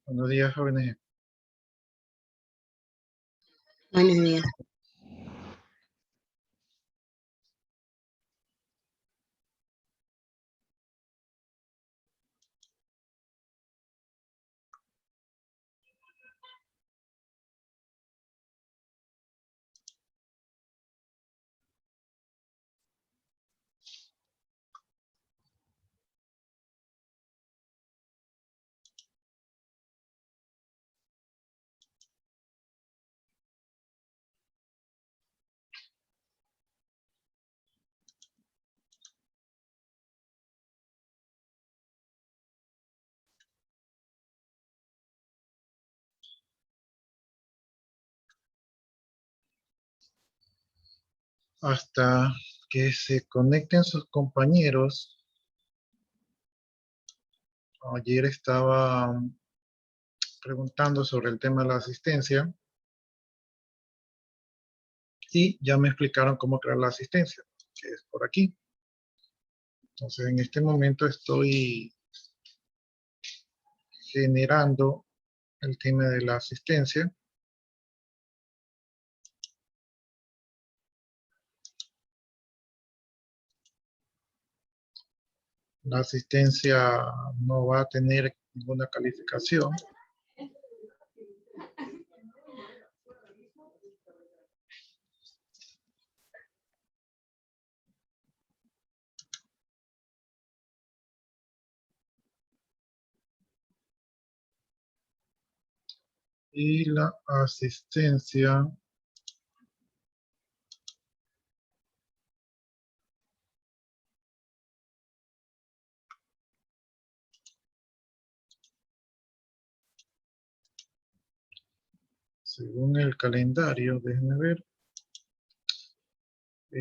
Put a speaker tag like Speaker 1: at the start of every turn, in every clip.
Speaker 1: Buenos días, jóvenes.
Speaker 2: Buenos días.
Speaker 1: Hasta que se conecten sus compañeros. Ayer estaba preguntando sobre el tema de la asistencia y ya me explicaron cómo crear la asistencia, que es por aquí. Entonces, en este momento estoy generando el tema de la asistencia. La asistencia no va a tener ninguna calificación. Y la asistencia según el calendario, déjenme ver.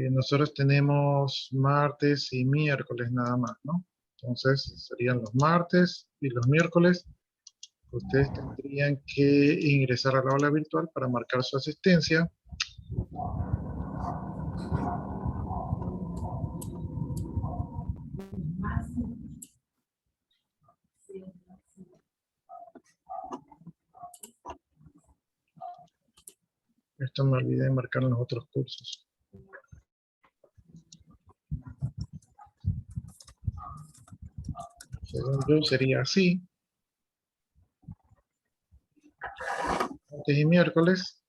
Speaker 1: Nosotros tenemos martes y miércoles nada más, ¿no? Entonces serían los martes y los miércoles. Ustedes tendrían que ingresar a la aula virtual para marcar su asistencia. Esto me olvidé de marcar en los otros cursos. Según yo sería así. Martes y miércoles.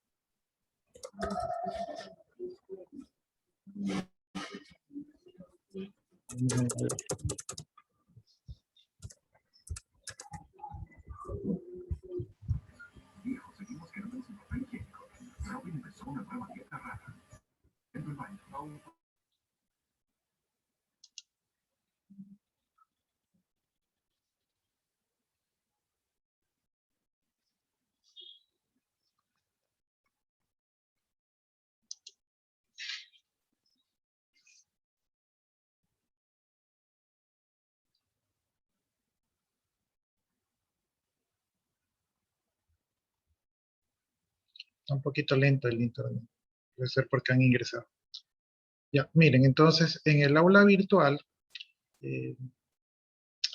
Speaker 1: Está un poquito lento el internet. Debe ser porque han ingresado. Ya, miren, entonces en el aula virtual,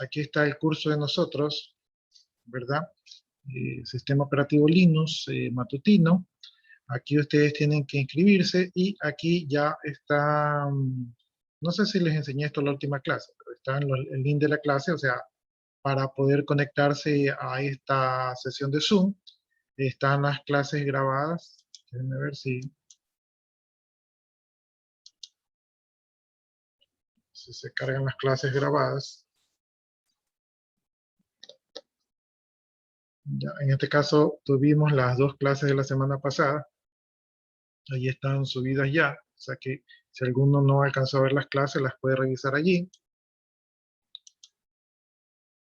Speaker 1: aquí está el curso de nosotros, ¿verdad? Sistema operativo Linux matutino. Aquí ustedes tienen que inscribirse y aquí ya está, no sé si les enseñé esto en la última clase, pero está en el link de la clase, o sea, para poder conectarse a esta sesión de Zoom, están las clases grabadas. Déjenme ver si se cargan las clases grabadas. Ya, en este caso tuvimos las dos clases de la semana pasada. Ahí están subidas ya. O sea que si alguno no alcanzó a ver las clases, las puede revisar allí.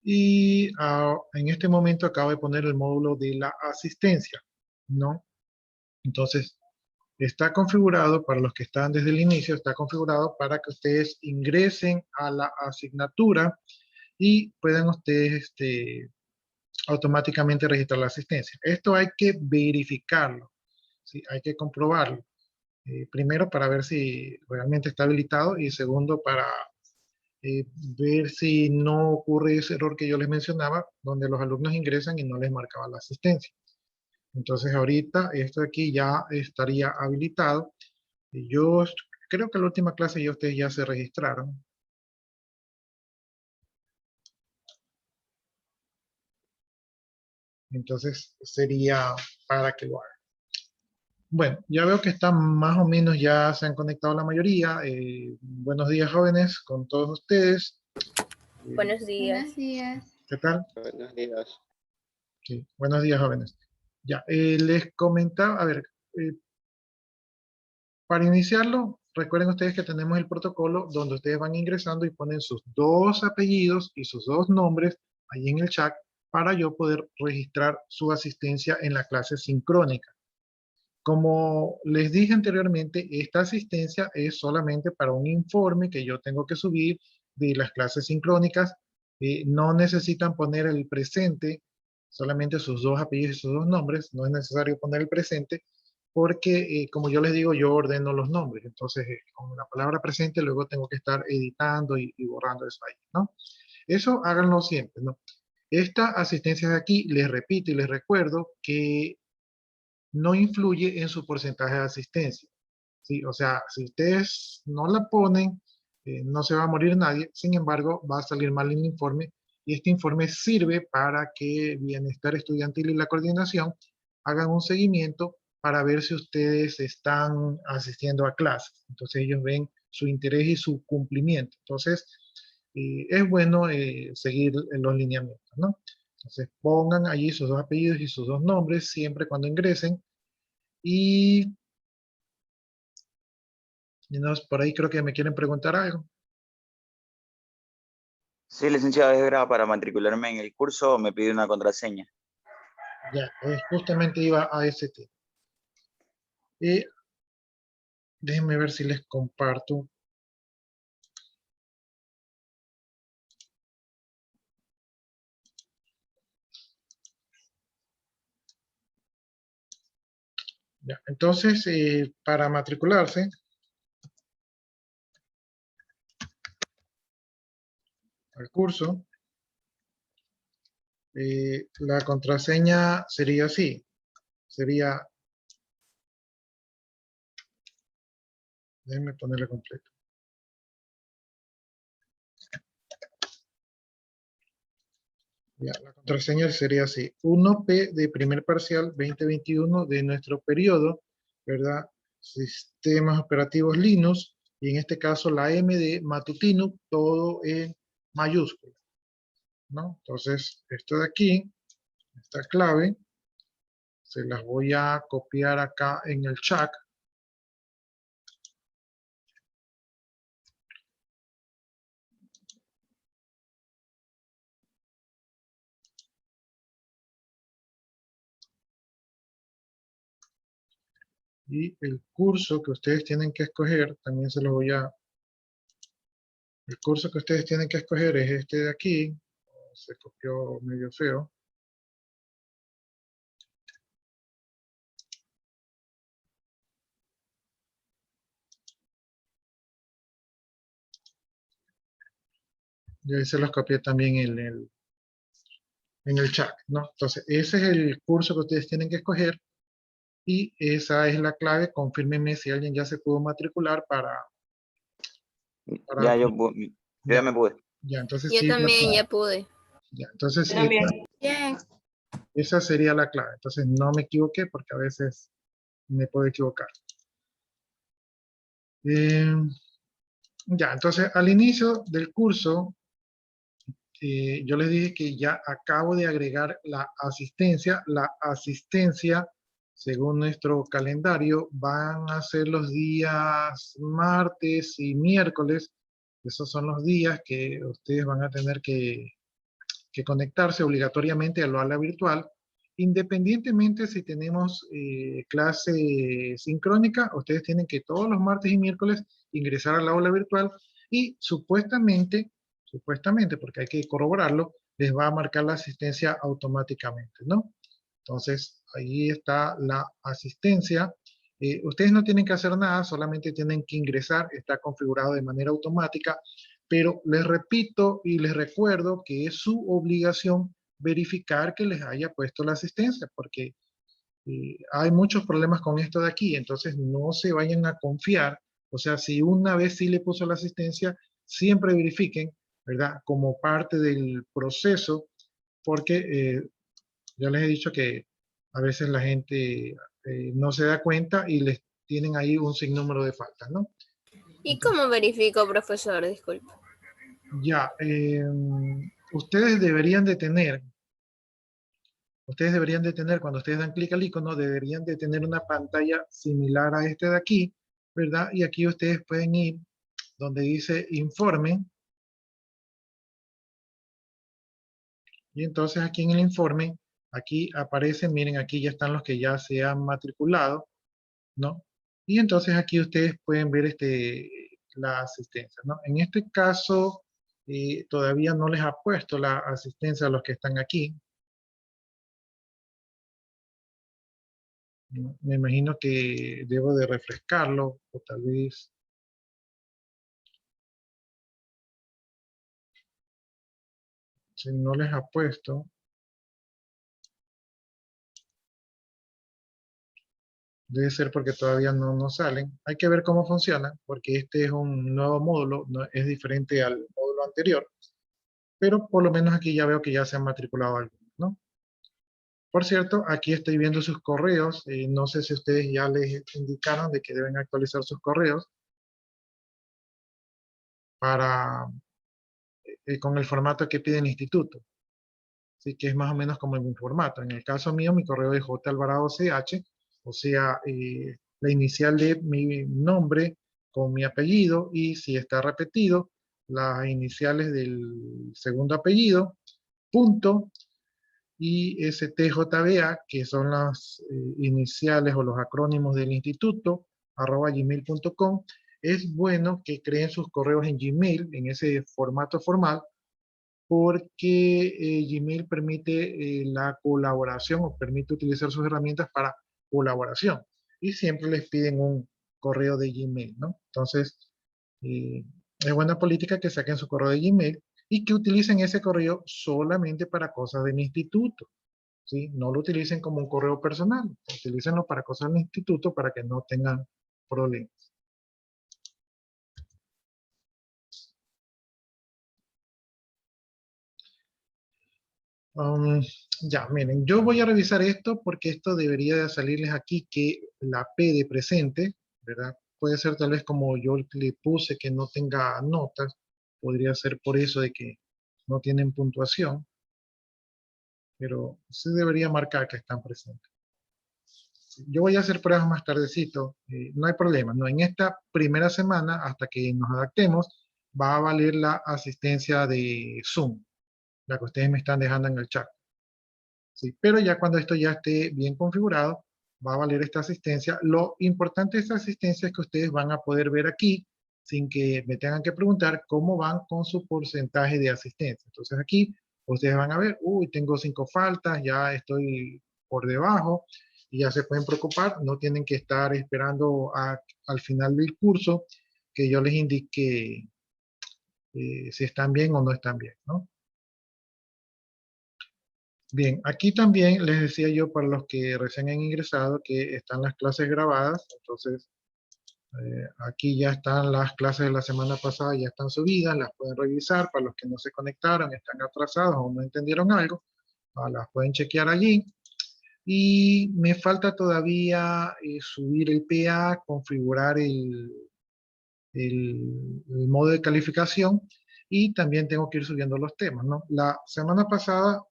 Speaker 1: Y en este momento acabo de poner el módulo de la asistencia, ¿no? Entonces, está configurado para los que están desde el inicio, está configurado para que ustedes ingresen a la asignatura y puedan ustedes automáticamente registrar la asistencia. Esto hay que verificarlo, ¿sí? Hay que comprobarlo. Primero para ver si realmente está habilitado y segundo para ver si no ocurre ese error que yo les mencionaba, donde los alumnos ingresan y no les marcaba la asistencia. Entonces ahorita esto de aquí ya estaría habilitado. Y yo creo que en la última clase ya ustedes ya se registraron. Entonces sería para que lo hagan. Bueno, ya veo que están más o menos, ya se han conectado la mayoría. Buenos días, jóvenes, con todos ustedes.
Speaker 3: Buenos días.
Speaker 2: Buenos días.
Speaker 1: ¿Qué tal?
Speaker 4: Buenos días.
Speaker 1: Sí, buenos días, jóvenes. Ya, les comentaba, a ver, eh, para iniciarlo, recuerden ustedes que tenemos el protocolo donde ustedes van ingresando y ponen sus dos apellidos y sus dos nombres ahí en el chat para yo poder registrar su asistencia en la clase sincrónica. Como les dije anteriormente, esta asistencia es solamente para un informe que yo tengo que subir de las clases sincrónicas. No necesitan poner el presente, solamente sus dos apellidos y sus dos nombres. No es necesario poner el presente porque, como yo les digo, yo ordeno los nombres. Entonces, con la palabra presente luego tengo que estar editando y borrando eso ahí, ¿no? Eso háganlo siempre, ¿no? Esta asistencia de aquí, les repito y les recuerdo que no influye en su porcentaje de asistencia. ¿Sí? O sea, si ustedes no la ponen, no se va a morir nadie, sin embargo, va a salir mal el informe y este informe sirve para que Bienestar Estudiantil y la coordinación hagan un seguimiento para ver si ustedes están asistiendo a clases. Entonces ellos ven su interés y su cumplimiento. Entonces, es bueno seguir los lineamientos, ¿no? Entonces pongan allí sus dos apellidos y sus dos nombres siempre cuando ingresen. Y por ahí creo que me quieren preguntar algo.
Speaker 4: Sí, licenciado, era para matricularme en el curso, me pide una contraseña.
Speaker 1: Ya, justamente iba a ese tema. Déjenme ver si les comparto. Ya, entonces, para matricularse, al curso, la contraseña sería así. Sería, déjenme ponerla completa. Ya, la contraseña sería así. 1P de primer parcial 2021 de nuestro periodo, ¿verdad? Sistemas operativos Linux, y en este caso la M de matutino, todo en mayúscula, ¿no? Entonces, esto de aquí, esta clave, se las voy a copiar acá en el chat. Y el curso que ustedes tienen que escoger, también se lo voy a... El curso que ustedes tienen que escoger es este de aquí. Se copió medio feo. Y ahí se los copié también en el chat, ¿no? Entonces, ese es el curso que ustedes tienen que escoger y esa es la clave. Confírmenme si alguien ya se pudo matricular
Speaker 4: Ya, yo
Speaker 1: ya,
Speaker 4: ya me pude.
Speaker 1: ya, entonces
Speaker 3: Yo
Speaker 1: sí,
Speaker 3: también ya pude.
Speaker 1: ya, entonces
Speaker 2: También. Bien.
Speaker 1: esa sería la clave. Entonces no me equivoqué porque a veces me puedo equivocar. Ya, entonces al inicio del curso, yo les dije que ya acabo de agregar la asistencia. La asistencia, según nuestro calendario, van a ser los días martes y miércoles. Esos son los días que ustedes van a tener que conectarse obligatoriamente al aula virtual. Independientemente si tenemos clase sincrónica, ustedes tienen que todos los martes y miércoles ingresar al aula virtual y supuestamente, porque hay que corroborarlo, les va a marcar la asistencia automáticamente, ¿no? Entonces, ahí está la asistencia. Ustedes no tienen que hacer nada, solamente tienen que ingresar, está configurado de manera automática. Pero les repito y les recuerdo que es su obligación verificar que les haya puesto la asistencia, porque hay muchos problemas con esto de aquí, entonces no se vayan a confiar. O sea, si una vez sí le puso la asistencia, siempre verifiquen, ¿verdad? Como parte del proceso, porque ya les he dicho que a veces la gente no se da cuenta y les tienen ahí un sinnúmero de faltas, ¿no?
Speaker 3: ¿Y cómo verifico, profesor? Disculpe.
Speaker 1: Ya, ustedes deberían de tener, cuando ustedes dan clic al icono, deberían de tener una pantalla similar a este de aquí, ¿verdad? Y aquí ustedes pueden ir donde dice informe. Y entonces aquí en el informe, aquí aparecen, miren, aquí ya están los que ya se han matriculado, ¿no? Y entonces aquí ustedes pueden ver la asistencia, ¿no? En este caso, todavía no les ha puesto la asistencia a los que están aquí. Me imagino que debo de refrescarlo, o tal vez... Si no les ha puesto, debe ser porque todavía no salen. Hay que ver cómo funciona, porque este es un nuevo módulo, es diferente al módulo anterior. Pero por lo menos aquí ya veo que ya se han matriculado algunos, ¿no? Por cierto, aquí estoy viendo sus correos. No sé si ustedes ya les indicaron de que deben actualizar sus correos para, con el formato que pide el instituto. Así que es más o menos como mi formato. En el caso mío, mi correo esjalvarado.ch, o sea, la inicial de mi nombre con mi apellido, y si está repetido, las iniciales del segundo apellido, punto, y STJBA, que son las iniciales o los acrónimos del instituto, @gmail.com. Es bueno que creen sus correos en Gmail, en ese formato formal, porque Gmail permite la colaboración, o permite utilizar sus herramientas para colaboración. Y siempre les piden un correo de Gmail, ¿no? Entonces, es buena política que saquen su correo de Gmail y que utilicen ese correo solamente para cosas del instituto, ¿sí? No lo utilicen como un correo personal, utilícenlo para cosas del instituto para que no tengan problemas. Ya, miren, yo voy a revisar esto porque esto debería de salirles aquí que la P de presente, ¿verdad? Puede ser tal vez como yo le puse que no tenga notas, podría ser por eso de que no tienen puntuación, pero sí debería marcar que están presentes. Yo voy a hacer pruebas más tardecito, no hay problema, ¿no? En esta primera semana, hasta que nos adaptemos, va a valer la asistencia de Zoom, la que ustedes me están dejando en el chat. ¿Sí? Pero ya cuando esto ya esté bien configurado, va a valer esta asistencia. Lo importante de esta asistencia es que ustedes van a poder ver aquí, sin que me tengan que preguntar, cómo van con su porcentaje de asistencia. Entonces aquí ustedes van a ver, uy, tengo 5 faltas, ya estoy por debajo, y ya se pueden preocupar, no tienen que estar esperando al final del curso que yo les indique si están bien o no están bien, ¿no? Bien, aquí también les decía yo para los que recién han ingresado que están las clases grabadas, entonces aquí ya están las clases de la semana pasada, ya están subidas, las pueden revisar. Para los que no se conectaron, están atrasados o no entendieron algo, las pueden chequear allí. Y me falta todavía subir el PA, configurar el modo de calificación, y también tengo que ir subiendo los temas, ¿no? La semana pasada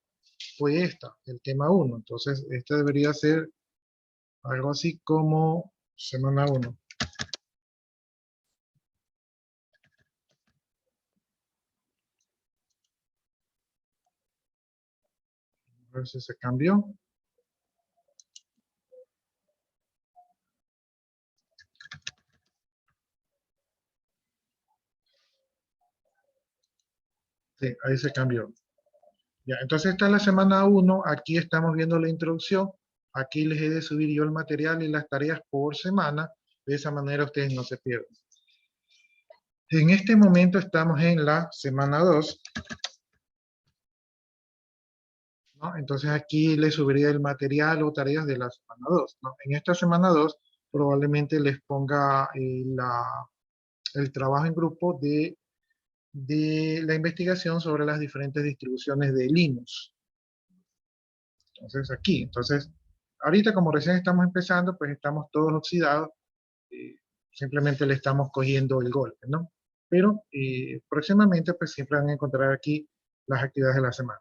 Speaker 1: fue el tema 1. Entonces, este debería ser algo así como semana 1. A ver si se cambió. Sí, ahí se cambió. Ya, entonces esta es la semana 1. Aquí estamos viendo la introducción. Aquí les he de subir yo el material y las tareas por semana. De esa manera ustedes no se pierden. En este momento estamos en la semana 2, ¿no? Entonces aquí les subiría el material o tareas de la semana 2, ¿no? En esta semana 2 probablemente les ponga el trabajo en grupo de la investigación sobre las diferentes distribuciones de Linux. Entonces aquí, ahorita como recién estamos empezando, pues estamos todos oxidados, eh, simplemente le estamos cogiendo el golpe, ¿no? Pero próximamente pues siempre van a encontrar aquí las actividades de la semana.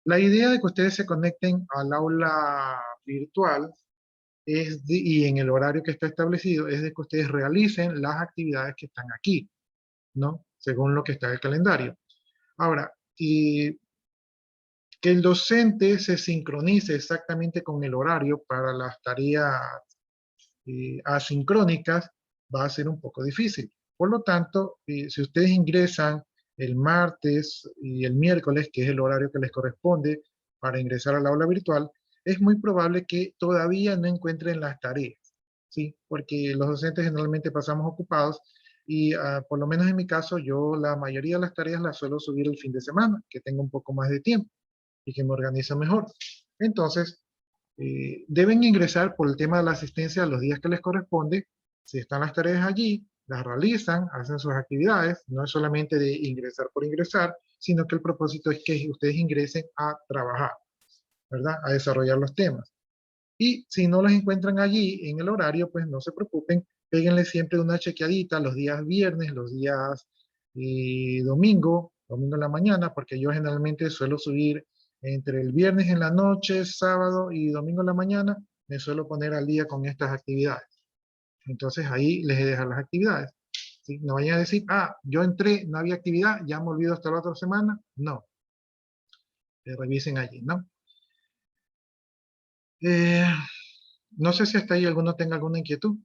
Speaker 1: La idea de que ustedes se conecten al aula virtual y en el horario que está establecido es de que ustedes realicen las actividades que están aquí, ¿no? Según lo que está en el calendario. Ahora, y que el docente se sincronice exactamente con el horario para las tareas asincrónicas va a ser un poco difícil. Por lo tanto, si ustedes ingresan el martes y el miércoles, que es el horario que les corresponde para ingresar al aula virtual, es muy probable que todavía no encuentren las tareas, ¿sí? Porque los docentes generalmente pasamos ocupados y por lo menos en mi caso, yo la mayoría de las tareas las suelo subir el fin de semana, que tengo un poco más de tiempo y que me organizo mejor. Entonces, deben ingresar por el tema de la asistencia a los días que les corresponde. Si están las tareas allí, las realizan, hacen sus actividades. No es solamente de ingresar por ingresar, sino que el propósito es que ustedes ingresen a trabajar, ¿verdad? A desarrollar los temas. Y si no los encuentran allí en el horario, pues no se preocupen, péguenle siempre una chequeadita los días viernes, los días domingo en la mañana, porque yo generalmente suelo subir entre el viernes en la noche, sábado y domingo en la mañana, me suelo poner al día con estas actividades. Entonces ahí les he dejado las actividades. ¿Sí? No vayan a decir, yo entré, no había actividad, ya me olvido hasta la otra semana. No, revisen allí, ¿no? Eh, no sé si hasta ahí alguno tenga alguna inquietud.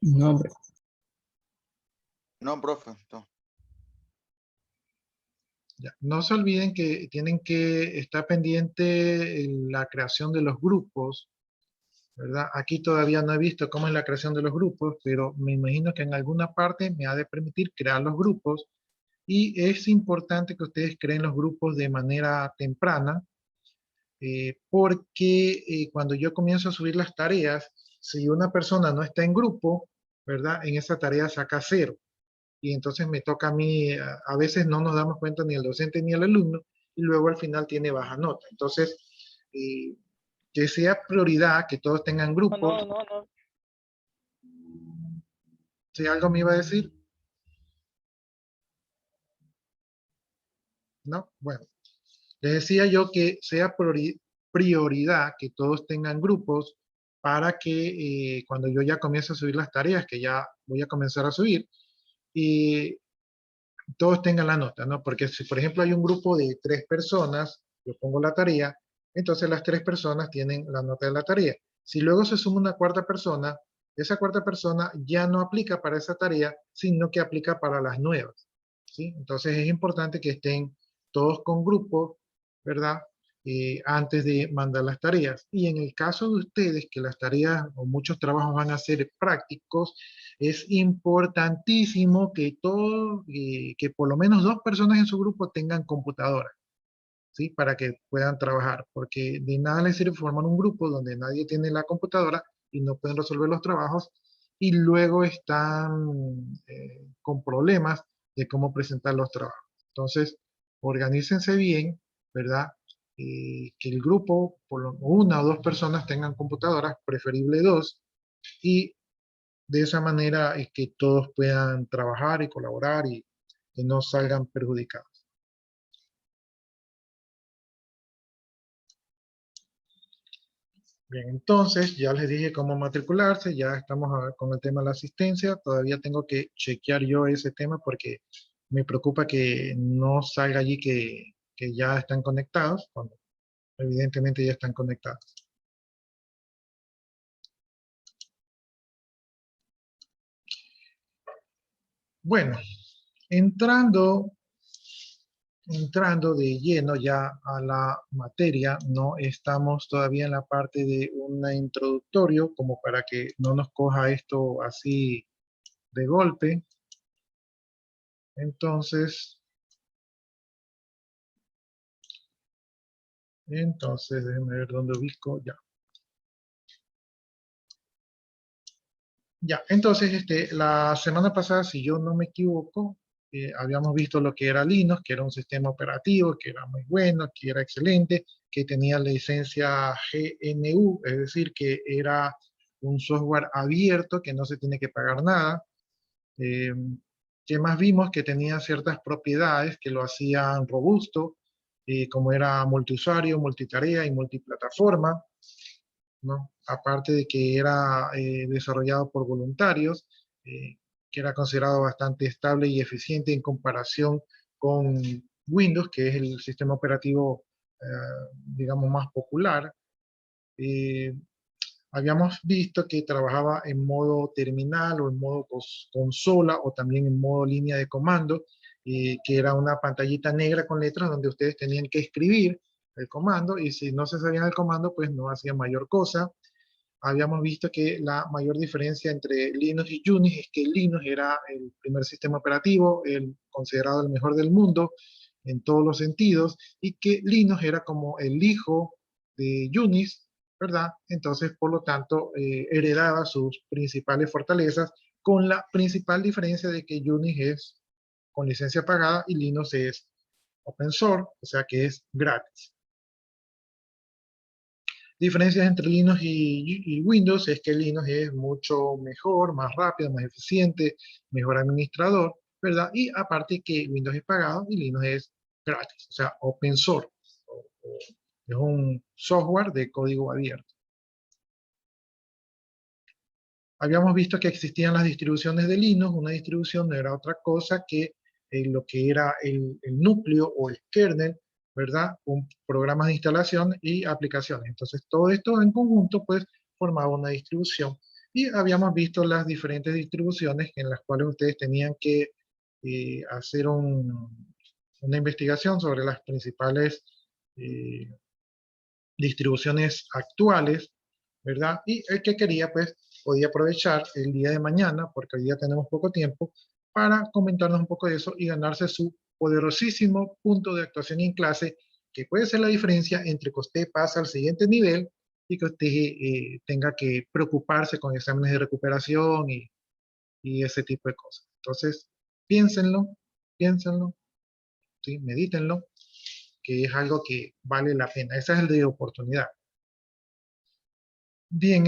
Speaker 5: No, hombre.
Speaker 4: No, profe. No.
Speaker 1: Ya. No se olviden que tienen que estar pendiente en la creación de los grupos, ¿verdad? Aquí todavía no he visto cómo es la creación de los grupos, pero me imagino que en alguna parte me ha de permitir crear los grupos y es importante que ustedes creen los grupos de manera temprana, porque cuando yo comienzo a subir las tareas, si una persona no está en grupo, ¿verdad? En esa tarea saca 0 y entonces me toca a mí, a veces no nos damos cuenta ni el docente ni el alumno, y luego al final tiene baja nota. Entonces, eh, que sea prioridad que todos tengan grupos.
Speaker 6: No.
Speaker 1: Si algo me iba a decir, ¿no? Bueno, les decía yo que sea prioridad que todos tengan grupos para que cuando yo ya comience a subir las tareas, que ya voy a comenzar a subir, y todos tengan la nota, ¿no? Porque si, por ejemplo, hay un grupo de 3 personas, yo pongo la tarea, entonces las 3 personas tienen la nota de la tarea. Si luego se suma una cuarta persona, esa cuarta persona ya no aplica para esa tarea, sino que aplica para las nuevas, ¿sí? Entonces es importante que estén todos con grupo, ¿verdad? Antes de mandar las tareas. Y en el caso de ustedes, que las tareas o muchos trabajos van a ser prácticos, es importantísimo que que por lo menos 2 personas en su grupo tengan computadora, ¿sí? Para que puedan trabajar, porque de nada les sirve formar un grupo donde nadie tiene la computadora y no pueden resolver los trabajos y luego están con problemas de cómo presentar los trabajos. Entonces, organícense bien, ¿verdad? Que el grupo, una o 2 personas tengan computadoras, preferible 2, y de esa manera es que todos puedan trabajar y colaborar y que no salgan perjudicados. Bien, entonces ya les dije cómo matricularse, ya estamos con el tema de la asistencia, todavía tengo que chequear yo ese tema porque me preocupa que no salga allí que ya están conectados, cuando evidentemente ya están conectados. Bueno, entrando entrando de lleno ya a la materia, no estamos todavía en la parte de un introductorio, como para que no nos coja esto así de golpe. Entonces, déjenme ver dónde ubico, ya. Ya, entonces, la semana pasada, si yo no me equivoco, habíamos visto lo que era Linux, que era un sistema operativo, que era muy bueno, que era excelente, que tenía la licencia GNU, es decir, que era un software abierto, que no se tiene que pagar nada. Eh, ¿Qué más vimos? Que tenía ciertas propiedades que lo hacían robusto, como era multiusuario, multitarea y multiplataforma, ¿no? Aparte de que era desarrollado por voluntarios, que era considerado bastante estable y eficiente en comparación con Windows, que es el sistema operativo, digamos, más popular. Eh, Habíamos visto que trabajaba en modo terminal o en modo consola o también en modo línea de comando, que era una pantallita negra con letras donde ustedes tenían que escribir el comando y si no se sabían el comando, pues no hacía mayor cosa. Habíamos visto que la mayor diferencia entre Linux y Unix es que Linux era el primer sistema operativo, el considerado el mejor del mundo en todos los sentidos, y que Linux era como el hijo de Unix, ¿verdad? Entonces, por lo tanto, heredaba sus principales fortalezas, con la principal diferencia de que Unix es con licencia pagada y Linux es open source, o sea que es gratis. Diferencias entre Linux y Windows es que Linux es mucho mejor, más rápido, más eficiente, mejor administrador, ¿verdad? Y aparte que Windows es pagado y Linux es gratis, o sea, open source. Es un software de código abierto. Habíamos visto que existían las distribuciones de Linux. Una distribución no era otra cosa que lo que era el núcleo o el kernel, ¿verdad? Con programas de instalación y aplicaciones. Entonces, todo esto en conjunto, pues, formaba una distribución. Y habíamos visto las diferentes distribuciones en las cuales ustedes tenían que hacer una investigación sobre las principales eh, distribuciones actuales, ¿verdad? Y el que quería, pues, podía aprovechar el día de mañana, porque hoy día tenemos poco tiempo, para comentarnos un poco de eso y ganarse su poderosísimo punto de actuación en clase, que puede ser la diferencia entre que usted pasa al siguiente nivel y que usted tenga que preocuparse con exámenes de recuperación y ese tipo de cosas. Entonces, piénsenlo, piénsenlo, ¿sí? Medítenlo, que es algo que vale la pena. Ese es el de oportunidad. Bien,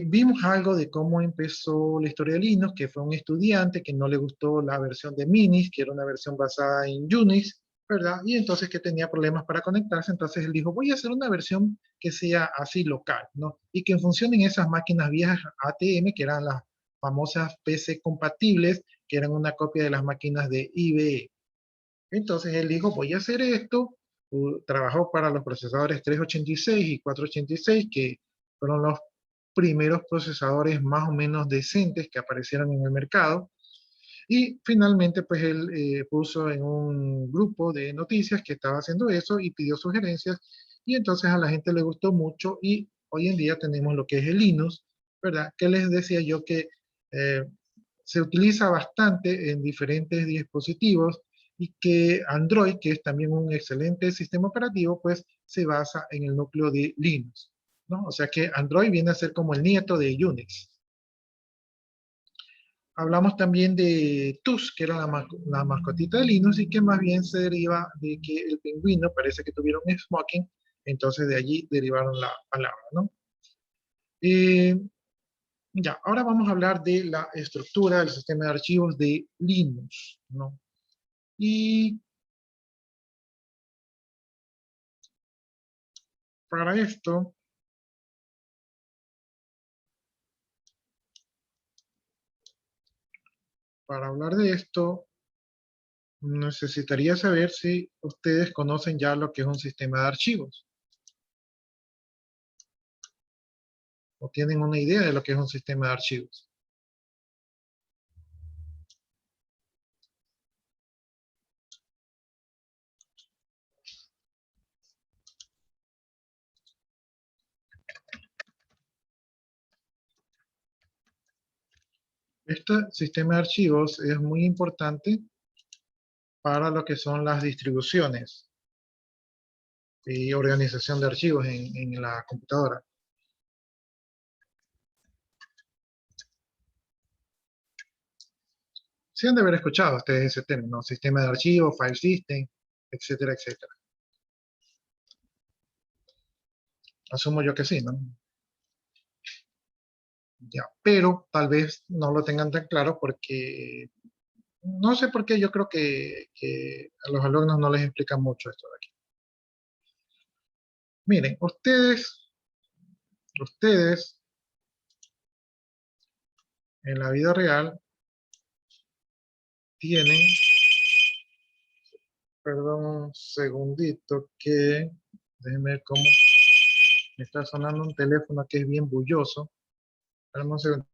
Speaker 1: vimos algo de cómo empezó la historia de Linux, que fue un estudiante que no le gustó la versión de Minix, que era una versión basada en Unix, ¿verdad? Y entonces que tenía problemas para conectarse, entonces él dijo, voy a hacer una versión que sea así local, ¿no? Y que funcionen esas máquinas viejas ATM, que eran las famosas PC compatibles, que eran una copia de las máquinas de IBM. Entonces él dijo, voy a hacer esto, trabajó para los procesadores 386 y 486, que fueron los primeros procesadores más o menos decentes que aparecieron en el mercado. Y finalmente, pues él puso en un grupo de noticias que estaba haciendo eso y pidió sugerencias. Y entonces a la gente le gustó mucho y hoy en día tenemos lo que es el Linux, ¿verdad? Que les decía yo que eh, se utiliza bastante en diferentes dispositivos y que Android, que es también un excelente sistema operativo, pues se basa en el núcleo de Linux, ¿no? O sea que Android viene a ser como el nieto de Unix. Hablamos también de TUS, que era la mascotita de Linux y que más bien se deriva de que el pingüino parece que tuvieron smoking, entonces de allí derivaron la palabra, ¿no? Eh, ya, ahora vamos a hablar de la estructura del sistema de archivos de Linux, ¿no? Y para esto, para hablar de esto, necesitaría saber si ustedes conocen ya lo que es un sistema de archivos o tienen una idea de lo que es un sistema de archivos. Este sistema de archivos es muy importante para lo que son las distribuciones y organización de archivos en la computadora. Sí han de haber escuchado ustedes ese término, sistema de archivos, file system, etcétera, etcétera. Asumo yo que sí, ¿no? Ya, pero tal vez no lo tengan tan claro porque, no sé por qué, yo creo que a los alumnos no les explican mucho esto de aquí. Miren, ustedes en la vida real tienen, perdón un segundito que, déjenme ver cómo me está sonando un teléfono que es bien bulloso. Espérame un segundo.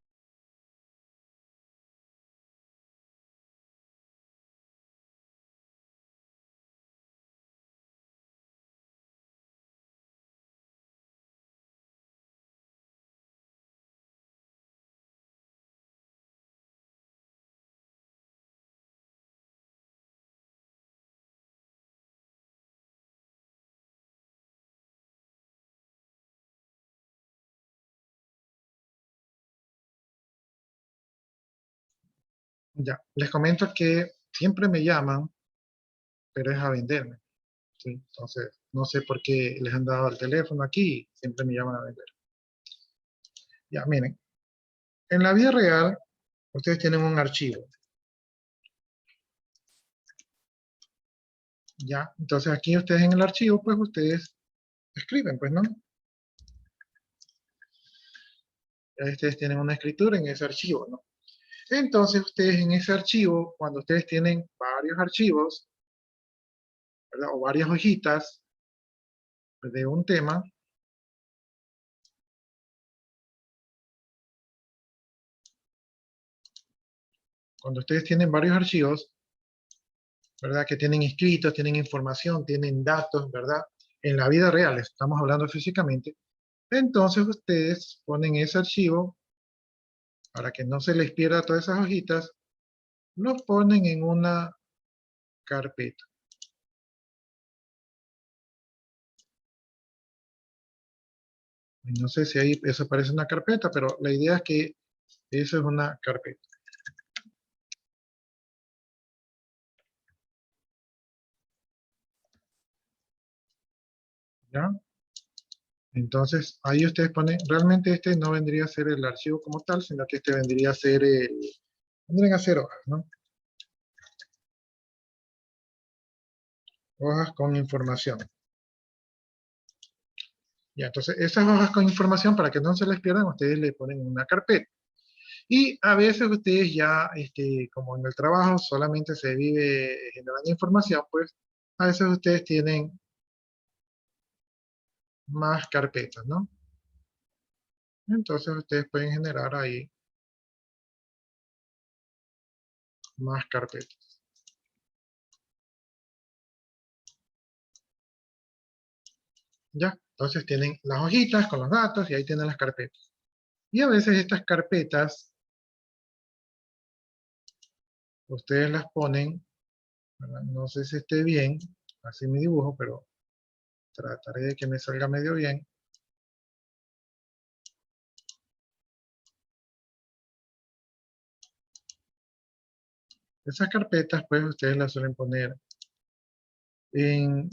Speaker 1: Ya, les comento que siempre me llaman, pero es a venderme, ¿sí? Entonces, no sé por qué les han dado el teléfono aquí, siempre me llaman a vender. Ya, miren, en la vida real, ustedes tienen un archivo, ¿ya? Entonces aquí ustedes en el archivo, pues ustedes escriben, pues, ¿no? Ya ustedes tienen una escritura en ese archivo, ¿no? Entonces ustedes en ese archivo, cuando ustedes tienen varios archivos, ¿verdad? O varias hojitas de un tema, cuando ustedes tienen varios archivos, ¿verdad? Que tienen escritos, tienen información, tienen datos, ¿verdad? En la vida real, estamos hablando físicamente. Entonces ustedes ponen ese archivo, para que no se les pierda todas esas hojitas, los ponen en una carpeta. No sé si ahí eso parece una carpeta, pero la idea es que eso es una carpeta. ¿Ya? Entonces, ahí ustedes ponen, realmente este no vendría a ser el archivo como tal, sino que este vendría a ser vendrían a ser hojas, ¿no? Hojas con información. Ya, entonces esas hojas con información, para que no se les pierdan, ustedes le ponen una carpeta. Y a veces ustedes ya, como en el trabajo solamente se vive generando información, pues a veces ustedes tienen más carpetas, ¿no? Entonces ustedes pueden generar ahí más carpetas. ¿Ya? Entonces tienen las hojitas con los datos y ahí tienen las carpetas. Y a veces estas carpetas, ustedes las ponen, ¿verdad? No sé si esté bien, así mi dibujo, pero trataré de que me salga medio bien. Esas carpetas, pues ustedes las suelen poner en...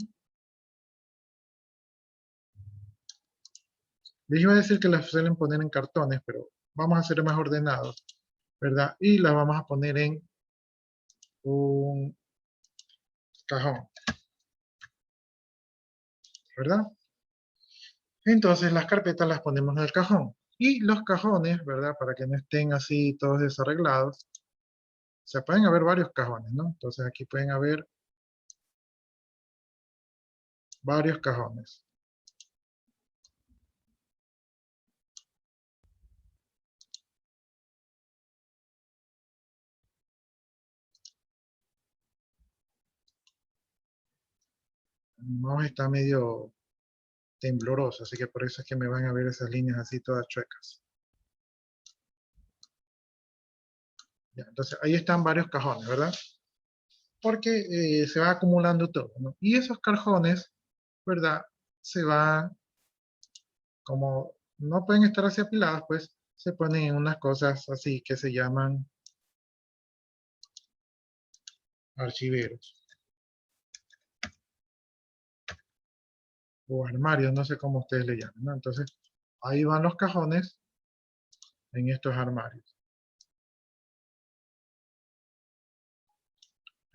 Speaker 1: Les iba a decir que las suelen poner en cartones, pero vamos a ser más ordenados, ¿verdad? Y las vamos a poner en un cajón, ¿verdad? Entonces las carpetas las ponemos en el cajón. Y los cajones, ¿verdad? Para que no estén así todos desarreglados. O sea, pueden haber varios cajones, ¿no? Entonces aquí pueden haber varios cajones. Mi mouse está medio tembloroso, así que por eso es que me van a ver esas líneas así todas chuecas. Ya, entonces, ahí están varios cajones, ¿verdad? Porque se va acumulando todo, ¿no? Y esos cajones, ¿verdad? Se van, como no pueden estar así apilados, pues se ponen en unas cosas así que se llaman archiveros. O armarios, no sé cómo ustedes le llaman, ¿no? Entonces, ahí van los cajones en estos armarios.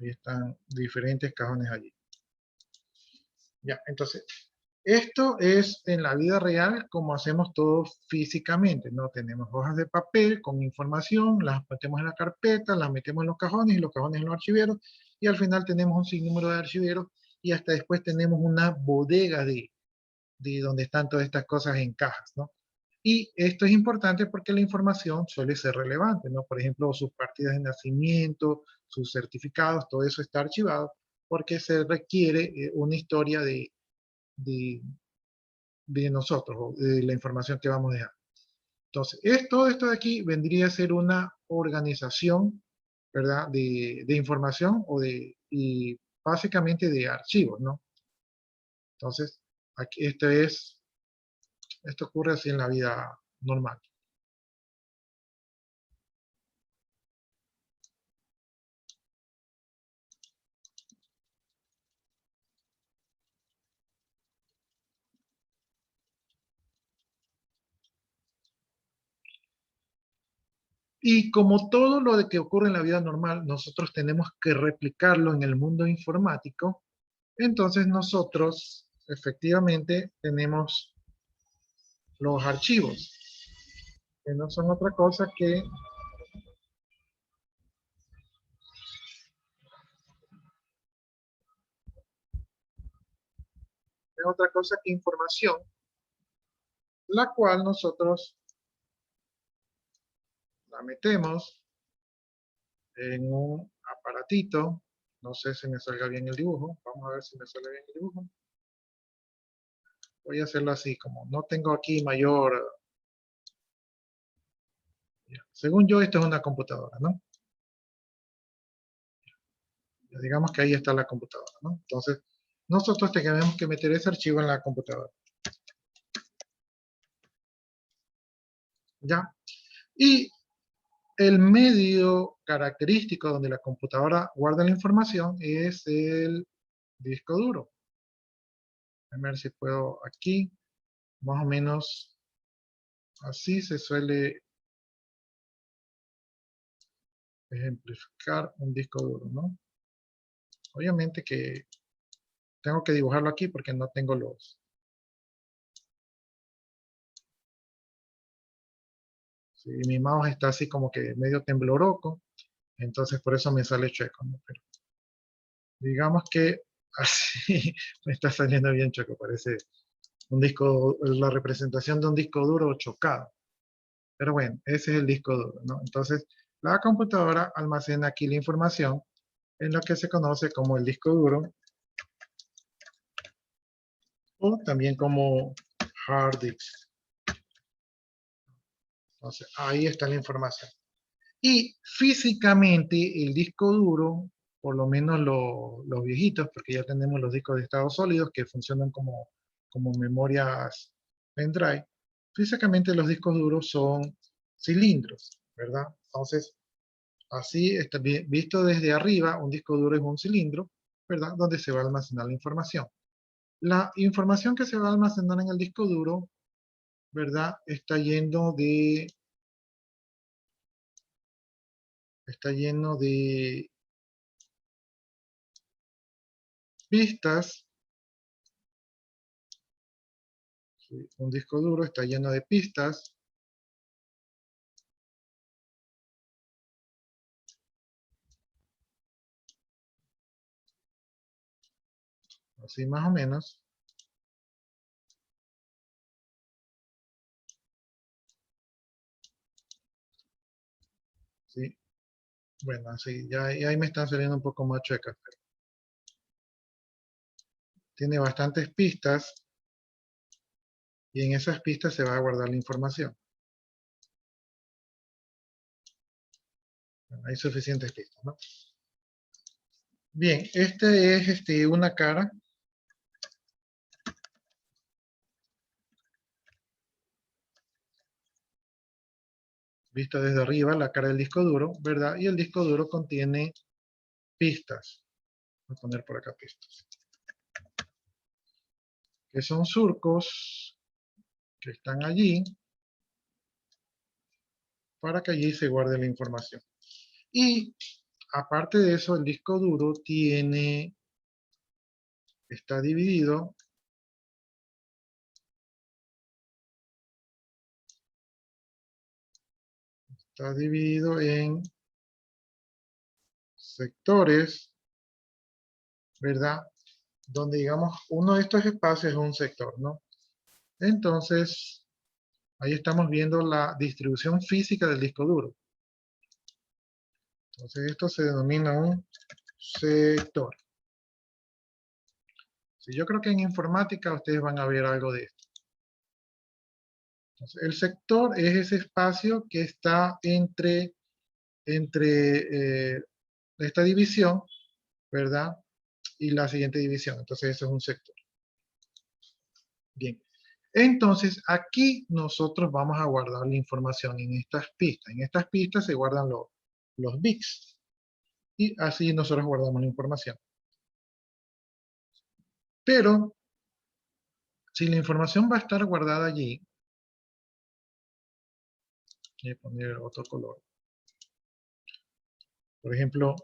Speaker 1: Ahí están diferentes cajones allí. Ya, entonces, esto es en la vida real como hacemos todo físicamente, ¿no? Tenemos hojas de papel con información, las metemos en la carpeta, las metemos en los cajones y los cajones en los archiveros, y al final tenemos un sinnúmero de archiveros y hasta después tenemos una bodega de donde están todas estas cosas en cajas, ¿no? Y esto es importante porque la información suele ser relevante, ¿no? Por ejemplo, sus partidas de nacimiento, sus certificados, todo eso está archivado porque se requiere una historia de, de nosotros, o de la información que vamos a dejar. Entonces, todo esto de aquí vendría a ser una organización, ¿verdad? De información y básicamente de archivos, ¿no? Entonces, aquí esto ocurre así en la vida normal. Y como todo lo de que ocurre en la vida normal, nosotros tenemos que replicarlo en el mundo informático, entonces nosotros efectivamente tenemos los archivos, que no son otra cosa que información, la cual nosotros la metemos en un aparatito. No sé si me salga bien el dibujo. Vamos a ver si me sale bien el dibujo. Voy a hacerlo así, como no tengo aquí mayor... Según yo, esto es una computadora, ¿no? Digamos que ahí está la computadora, ¿no? Entonces, nosotros tenemos que meter ese archivo en la computadora. ¿Ya? Y el medio característico donde la computadora guarda la información es el disco duro. A ver si puedo aquí, más o menos así se suele ejemplificar un disco duro, ¿no? Obviamente que tengo que dibujarlo aquí porque no tengo los... Sí, mi mouse está así como que medio tembloroco, entonces por eso me sale chueco, ¿no? Pero digamos que así me está saliendo bien chueco, parece un disco, la representación de un disco duro chocado. Pero bueno, ese es el disco duro, ¿no? Entonces, la computadora almacena aquí la información en lo que se conoce como el disco duro o también como hard disk. Entonces, ahí está la información. Y físicamente el disco duro, por lo menos los viejitos, porque ya tenemos los discos de estado sólidos que funcionan como memorias pendrive, físicamente los discos duros son cilindros, ¿verdad? Entonces, así, visto desde arriba, un disco duro es un cilindro, ¿verdad? Donde se va a almacenar la información. La información que se va a almacenar en el disco duro, ¿verdad? Está lleno de pistas. ¿Sí? Un disco duro está lleno de pistas. Así más o menos. ¿Sí? Bueno, así, ya ahí me están saliendo un poco más chuecas. Tiene bastantes pistas y en esas pistas se va a guardar la información. hay suficientes pistas, ¿no? Bien, este es una cara. Vista desde arriba, la cara del disco duro, ¿verdad? Y el disco duro contiene pistas. Voy a poner por acá pistas. Que son surcos que están allí para que allí se guarde la información. Y aparte de eso, el disco duro está dividido en sectores, ¿verdad? Donde digamos uno de estos espacios es un sector, ¿no? Entonces, ahí estamos viendo la distribución física del disco duro. Entonces, esto se denomina un sector. Sí, yo creo que en informática ustedes van a ver algo de esto. Entonces, el sector es ese espacio que está entre esta división, ¿verdad? Y la siguiente división. Entonces, eso es un sector. Bien. Entonces, aquí nosotros vamos a guardar la información en estas pistas. En estas pistas se guardan los bits. Y así nosotros guardamos la información. Pero, si la información va a estar guardada allí, voy a poner otro color. Por ejemplo,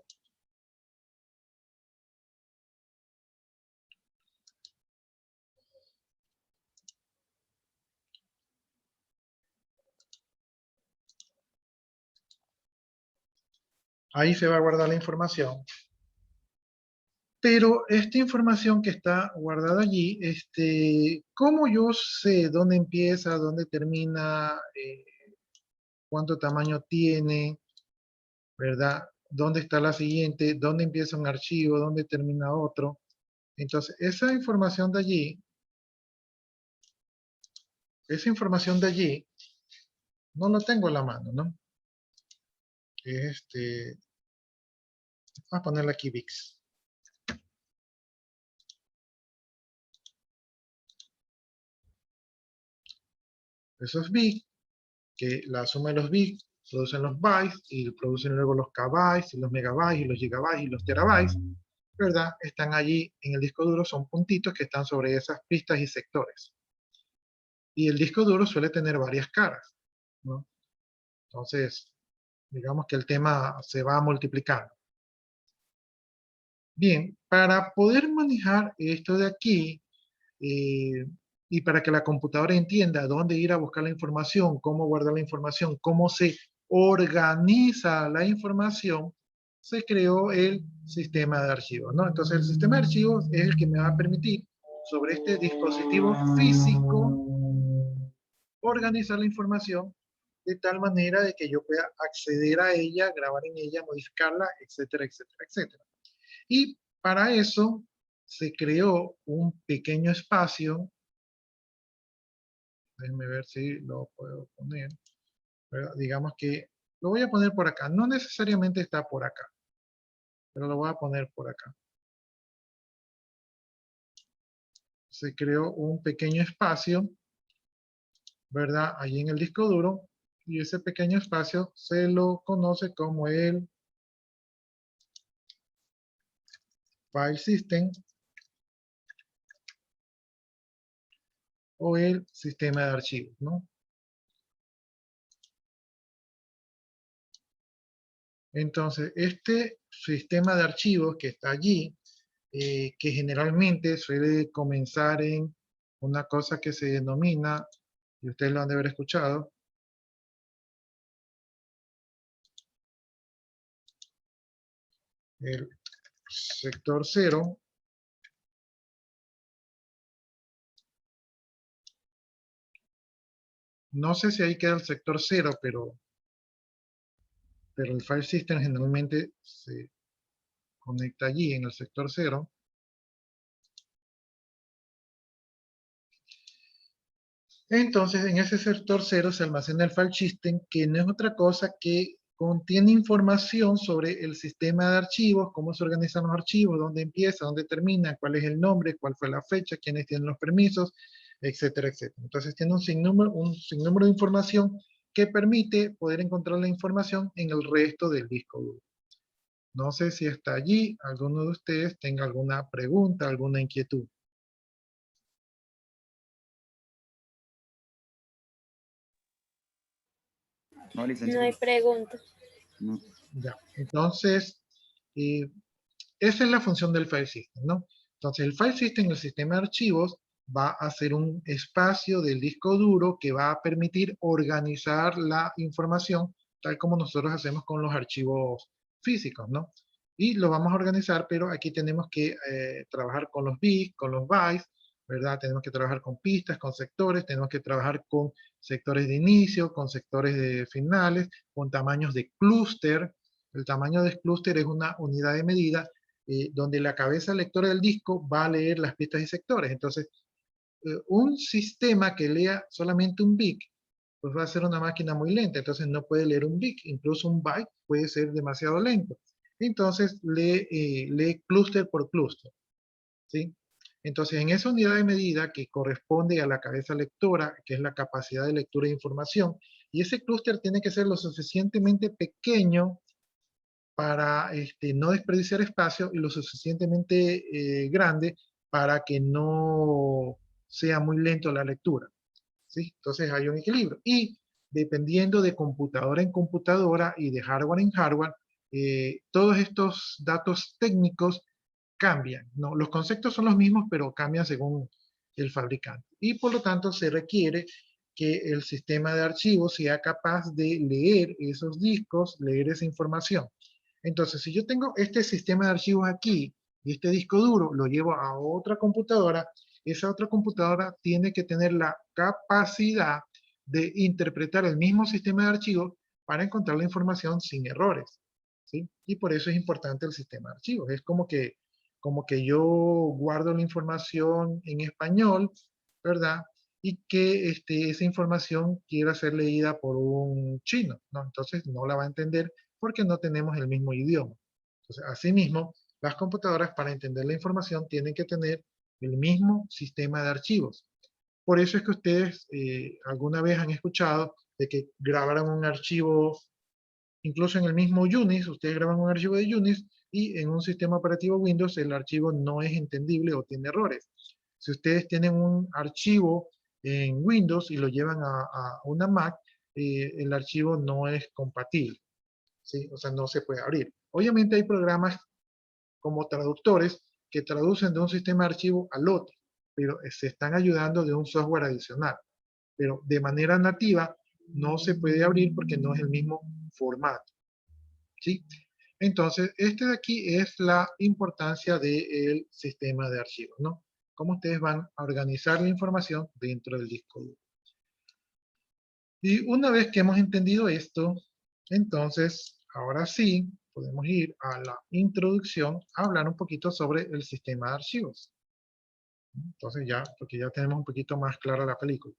Speaker 1: ahí se va a guardar la información. Pero esta información que está guardada allí, ¿cómo yo sé dónde empieza, dónde termina, cuánto tamaño tiene, ¿verdad? ¿Dónde está la siguiente? ¿Dónde empieza un archivo? ¿Dónde termina otro? Entonces, esa información de allí, no la tengo a la mano, ¿no? Vamos a ponerle aquí VIX. Esos bits, que la suma de los bits producen los bytes y producen luego los kbytes y los megabytes y los gigabytes y los terabytes, ¿verdad? Están allí en el disco duro, son puntitos que están sobre esas pistas y sectores. Y el disco duro suele tener varias caras, ¿no? Entonces, digamos que el tema se va multiplicando. Bien, para poder manejar esto de aquí, y para que la computadora entienda dónde ir a buscar la información, cómo guardar la información, cómo se organiza la información, se creó el sistema de archivos, ¿no? Entonces el sistema de archivos es el que me va a permitir sobre este dispositivo físico organizar la información de tal manera de que yo pueda acceder a ella, grabar en ella, modificarla, etcétera, etcétera, etcétera. Y para eso se creó un pequeño espacio. Déjenme ver si lo puedo poner. ¿Verdad? Digamos que lo voy a poner por acá. No necesariamente está por acá, pero lo voy a poner por acá. Se creó un pequeño espacio, ¿verdad? Allí en el disco duro. Y ese pequeño espacio se lo conoce como el File System o el sistema de archivos, ¿no? Entonces, este sistema de archivos que está allí, que generalmente suele comenzar en una cosa que se denomina, y ustedes lo han de haber escuchado, el sector 0. No sé si ahí queda el sector 0, pero el file system generalmente se conecta allí en el sector 0. Entonces, en ese sector 0 se almacena el file system, que no es otra cosa que contiene información sobre el sistema de archivos, cómo se organizan los archivos, dónde empieza, dónde termina, cuál es el nombre, cuál fue la fecha, quiénes tienen los permisos, etcétera, etcétera. Entonces tiene un sinnúmero de información que permite poder encontrar la información en el resto del disco duro. No sé si está allí, alguno de ustedes tenga alguna pregunta, alguna inquietud.
Speaker 4: No,
Speaker 3: No
Speaker 4: licenciado.
Speaker 3: hay pregunta.
Speaker 4: No.
Speaker 1: Ya, entonces, esa es la función del file system, ¿no? Entonces, el file system, el sistema de archivos, va a ser un espacio del disco duro que va a permitir organizar la información, tal como nosotros hacemos con los archivos físicos, ¿no? Y lo vamos a organizar, pero aquí tenemos que trabajar con los bits, con los bytes, ¿verdad? Tenemos que trabajar con pistas, con sectores, tenemos que trabajar con sectores de inicio, con sectores de finales, con tamaños de clúster. El tamaño de clúster es una unidad de medida donde la cabeza lectora del disco va a leer las pistas y sectores. Entonces, un sistema que lea solamente un bit, pues va a ser una máquina muy lenta, entonces no puede leer un bit, incluso un byte puede ser demasiado lento. Entonces lee clúster por clúster, ¿sí? Entonces en esa unidad de medida que corresponde a la cabeza lectora, que es la capacidad de lectura de información, y ese clúster tiene que ser lo suficientemente pequeño para no desperdiciar espacio y lo suficientemente grande para que no sea muy lento la lectura, ¿sí? Entonces hay un equilibrio. Y dependiendo de computadora en computadora y de hardware en hardware, todos estos datos técnicos cambian, ¿no? Los conceptos son los mismos, pero cambian según el fabricante. Y por lo tanto se requiere que el sistema de archivos sea capaz de leer esos discos, leer esa información. Entonces, si yo tengo este sistema de archivos aquí y este disco duro lo llevo a otra computadora, esa otra computadora tiene que tener la capacidad de interpretar el mismo sistema de archivos para encontrar la información sin errores, ¿sí? Y por eso es importante el sistema de archivos. Es como que yo guardo la información en español, ¿verdad? Y que esa información quiera ser leída por un chino, ¿no? Entonces no la va a entender porque no tenemos el mismo idioma. Entonces, asimismo, las computadoras para entender la información tienen que tener el mismo sistema de archivos. Por eso es que ustedes alguna vez han escuchado de que grabaron un archivo, incluso en el mismo Unix, ustedes graban un archivo de Unix y en un sistema operativo Windows el archivo no es entendible o tiene errores. Si ustedes tienen un archivo en Windows y lo llevan a una Mac, el archivo no es compatible, ¿sí? O sea, no se puede abrir. Obviamente hay programas como traductores que traducen de un sistema de archivo al otro, pero se están ayudando de un software adicional. Pero de manera nativa no se puede abrir porque no es el mismo formato, ¿sí? Entonces, este de aquí es la importancia del sistema de archivos, ¿no? Cómo ustedes van a organizar la información dentro del disco duro. Y una vez que hemos entendido esto, entonces, ahora sí, podemos ir a la introducción a hablar un poquito sobre el sistema de archivos. Entonces ya, porque ya tenemos un poquito más clara la película.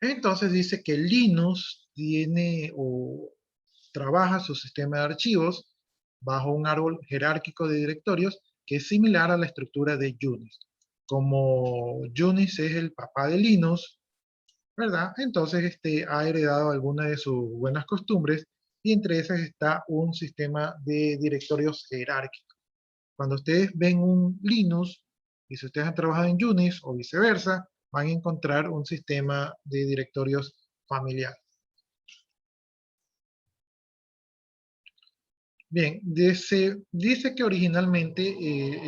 Speaker 1: Entonces dice que Linux tiene o trabaja su sistema de archivos bajo un árbol jerárquico de directorios que es similar a la estructura de Unix. Como Unix es el papá de Linux, ¿verdad? Entonces ha heredado algunas de sus buenas costumbres y entre esas está un sistema de directorios jerárquicos. Cuando ustedes ven un Linux y si ustedes han trabajado en Unix o viceversa, van a encontrar un sistema de directorios familiar. Bien, dice que originalmente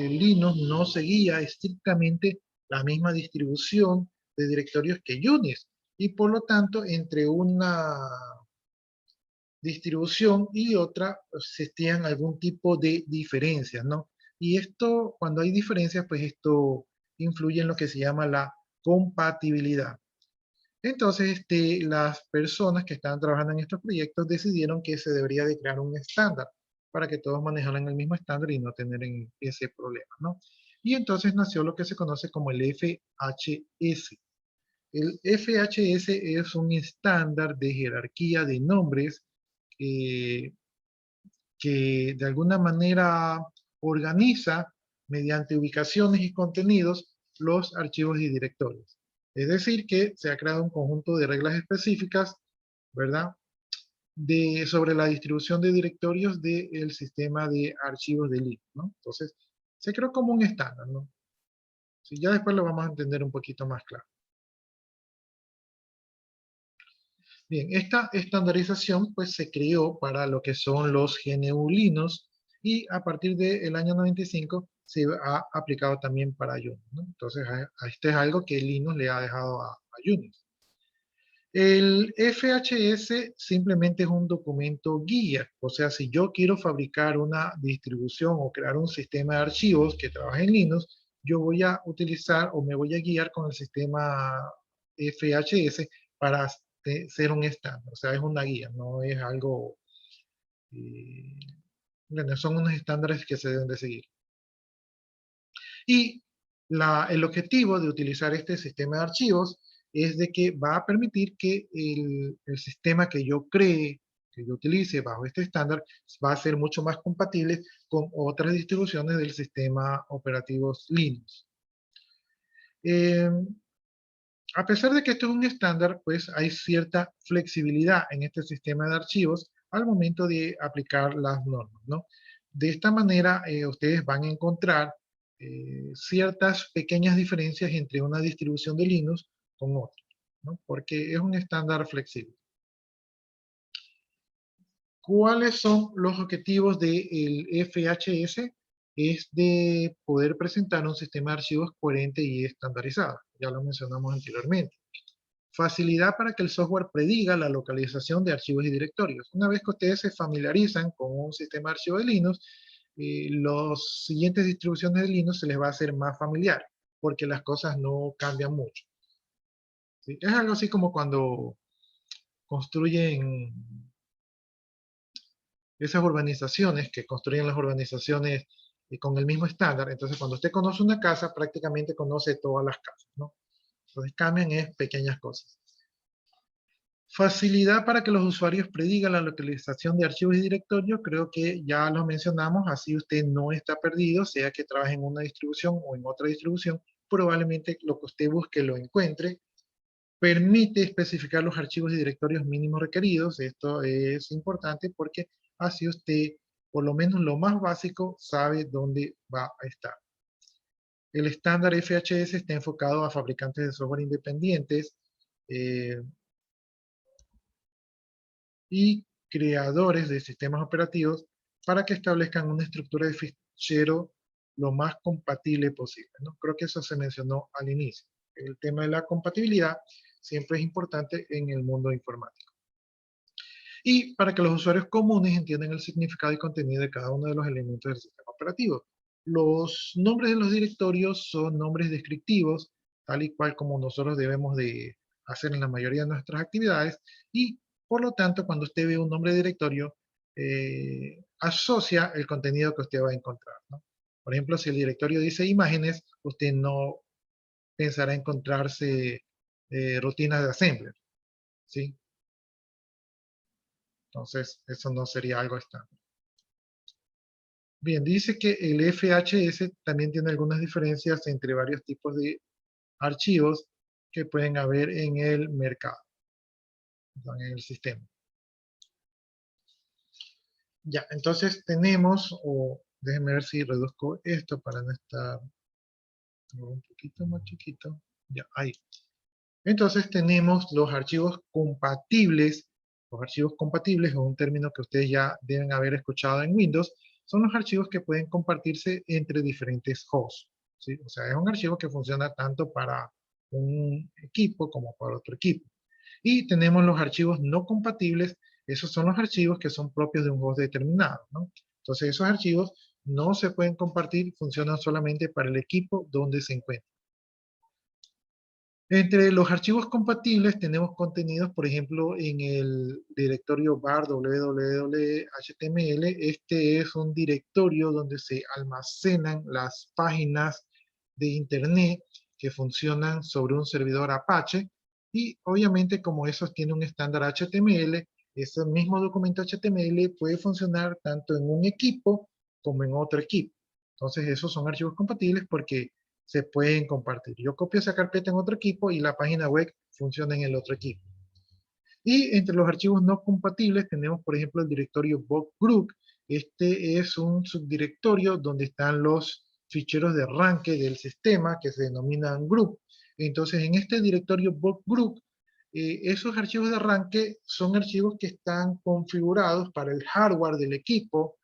Speaker 1: el Linux no seguía estrictamente la misma distribución de directorios que Unix y por lo tanto entre una distribución y otra existían algún tipo de diferencias, ¿no? Y esto, cuando hay diferencias, pues esto influye en lo que se llama la compatibilidad. Entonces, las personas que estaban trabajando en estos proyectos decidieron que se debería de crear un estándar para que todos manejaran el mismo estándar y no tener ese problema, ¿no? Y entonces nació lo que se conoce como el FHS. El FHS es un estándar de jerarquía de nombres que de alguna manera organiza mediante ubicaciones y contenidos los archivos y directorios. Es decir, que se ha creado un conjunto de reglas específicas, ¿verdad?, sobre la distribución de directorios del sistema de archivos de Linux, ¿no? Entonces, se creó como un estándar, ¿no? Sí, ya después lo vamos a entender un poquito más claro. Bien, esta estandarización pues se creó para lo que son los GNU Linux y a partir del año 95 se ha aplicado también para Unix, ¿no? Entonces, este es algo que Linux le ha dejado a Unix. El FHS simplemente es un documento guía, o sea, si yo quiero fabricar una distribución o crear un sistema de archivos que trabaje en Linux, yo voy a utilizar o me voy a guiar con el sistema FHS para ser un estándar, o sea, es una guía, no es algo, bueno, son unos estándares que se deben de seguir. Y el objetivo de utilizar este sistema de archivos es de que va a permitir que el sistema que yo cree, que yo utilice bajo este estándar, va a ser mucho más compatible con otras distribuciones del sistema operativo Linux. A pesar de que esto es un estándar, pues hay cierta flexibilidad en este sistema de archivos al momento de aplicar las normas, ¿no? De esta manera, ustedes van a encontrar ciertas pequeñas diferencias entre una distribución de Linux con otra, ¿no? Porque es un estándar flexible. ¿Cuáles son los objetivos del FHS? Es de poder presentar un sistema de archivos coherente y estandarizado. Ya lo mencionamos anteriormente. Facilidad para que el software prediga la localización de archivos y directorios. Una vez que ustedes se familiarizan con un sistema de archivos de Linux, las siguientes distribuciones de Linux se les va a hacer más familiar, porque las cosas no cambian mucho. ¿Sí? Es algo así como cuando construyen esas urbanizaciones, que construyen las urbanizaciones con el mismo estándar. Entonces, cuando usted conoce una casa, prácticamente conoce todas las casas, ¿no? Entonces, cambian es pequeñas cosas. Facilidad para que los usuarios predigan la localización de archivos y directorios, creo que ya lo mencionamos, así usted no está perdido, sea que trabaje en una distribución o en otra distribución, probablemente lo que usted busque lo encuentre. Permite especificar los archivos y directorios mínimos requeridos, esto es importante porque así usted, por lo menos lo más básico, sabe dónde va a estar. El estándar FHS está enfocado a fabricantes de software independientes, y creadores de sistemas operativos para que establezcan una estructura de fichero lo más compatible posible, ¿no? Creo que eso se mencionó al inicio. El tema de la compatibilidad siempre es importante en el mundo informático. Y para que los usuarios comunes entiendan el significado y contenido de cada uno de los elementos del sistema operativo. Los nombres de los directorios son nombres descriptivos, tal y cual como nosotros debemos de hacer en la mayoría de nuestras actividades, y por lo tanto, cuando usted ve un nombre de directorio, asocia el contenido que usted va a encontrar, ¿no? Por ejemplo, si el directorio dice imágenes, usted no pensará encontrarse rutinas de assembler, ¿sí? Entonces, eso no sería algo estándar. Bien, dice que el FHS también tiene algunas diferencias entre varios tipos de archivos que pueden haber en el mercado, en el sistema. Ya, entonces tenemos, o déjenme ver si reduzco esto para no estar un poquito más chiquito. Ya, ahí. Entonces tenemos los archivos compatibles. Los archivos compatibles es un término que ustedes ya deben haber escuchado en Windows. Son los archivos que pueden compartirse entre diferentes hosts, ¿sí? O sea, es un archivo que funciona tanto para un equipo como para otro equipo. Y tenemos los archivos no compatibles. Esos son los archivos que son propios de un host determinado, ¿no? Entonces esos archivos no se pueden compartir, funcionan solamente para el equipo donde se encuentran. Entre los archivos compatibles tenemos contenidos, por ejemplo, en el directorio var www.html. Este es un directorio donde se almacenan las páginas de internet que funcionan sobre un servidor Apache. Y obviamente como esos tienen un estándar HTML, ese mismo documento HTML puede funcionar tanto en un equipo como en otro equipo. Entonces, esos son archivos compatibles porque se pueden compartir. Yo copio esa carpeta en otro equipo y la página web funciona en el otro equipo. Y entre los archivos no compatibles tenemos, por ejemplo, el directorio Bob Group. Este es un subdirectorio donde están los ficheros de arranque del sistema que se denominan group. Entonces, en este directorio Bob Group, esos archivos de arranque son archivos que están configurados para el hardware del equipo,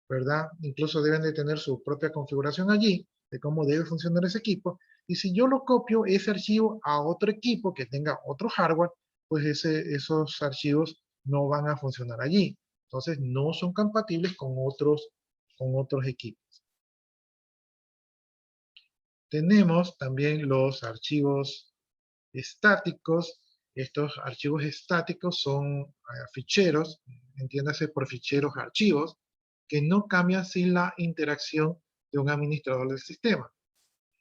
Speaker 1: ¿verdad? Incluso deben de tener su propia configuración allí, de cómo debe funcionar ese equipo. Y si yo lo copio ese archivo a otro equipo que tenga otro hardware, pues esos archivos no van a funcionar allí. Entonces no son compatibles con otros equipos. Tenemos también los archivos estáticos. Estos archivos estáticos son ficheros, entiéndase por ficheros archivos, que no cambian sin la interacción de un administrador del sistema.